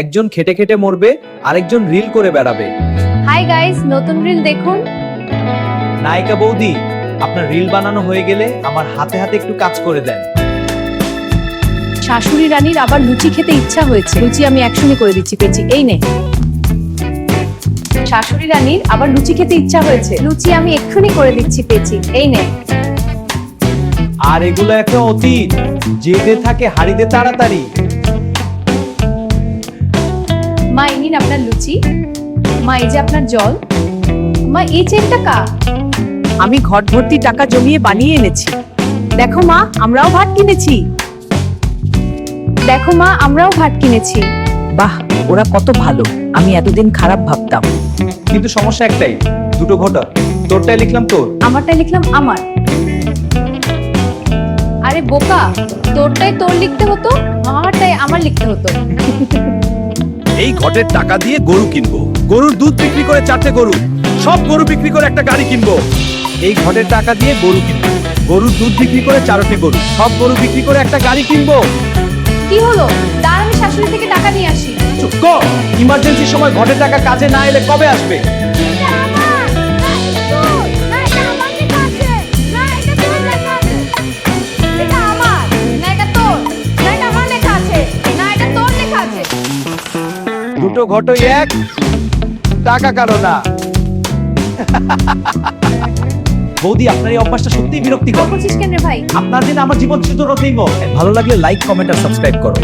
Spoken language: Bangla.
একজন খেটে খেটে মরবে, আরেকজন রিল করে বেড়াবে। হাই গাইস, নতুন রিল দেখুন। নায়িকা বৌদি, আপনার রিল বানানো হয়ে গেলে আমার হাতে হাতে একটু কাজ করে দেন। শাশুড়ি রানীর আবার লুচি খেতে ইচ্ছা হয়েছে। লুচি আমি একসঙ্গে করে দিচ্ছি, পেঁচি এই নে। শাশুড়ি রানীর আবার লুচি খেতে ইচ্ছা হয়েছে। লুচি আমি এক্ষুনি করে দিচ্ছি, পেঁচি এই নে। আর এগুলো একটা অতীত, জেগে থাকে হাড়িতে তাড়াতাড়ি। মা এই নিন আপনার লুচি। মা এই যে আপনার জল। মা এই চেনটা কা? আমি ঘট ভর্তি টাকা জমিয়ে বানিয়ে এনেছি। দেখো মা, আমরাও ভাত কিনেছি। দেখো মা, আমরাও ভাত কিনেছি। বাহ, ওরা কত ভালো, আমি এতদিন খারাপ ভাবতাম। কিন্তু সমস্যা একটাই, দুটো ঘটা। তোরটাই লিখলাম তোর, আমারটাই লিখলাম আমার। আরে বোকা, তোরটাই তোর লিখতে হতো, আমারটাই আমার লিখতে হতো। এই ঘটের টাকা দিয়ে গরু কিনবো, গরুর দুধ বিক্রি করে 4টে গরু, সব গরু বিক্রি করে একটা গাড়ি কিনবো। এই ঘটের টাকা দিয়ে গরু কিনবো, গরুর দুধ বিক্রি করে 4টি গরু, সব গরু বিক্রি করে একটা গাড়ি কিনবো। কি হলো? দাঁড়া, আমি শাশুড়ি থেকে টাকা নিয়ে আসি। চুপ কর, ইমার্জেন্সির সময় ঘটের টাকা কাজে না এলে কবে আসবে? দুটো ঘটই এক, টাকা কারো না। বৌদি, আপনার এই অভ্যাসটা সত্যিই বিরক্তিকর। বলছিস কেন রে ভাই? আপনার দিন আমার জীবন চিত্র রতেই ভালো লাগলে লাইক, কমেন্ট আর সাবস্ক্রাইব করো।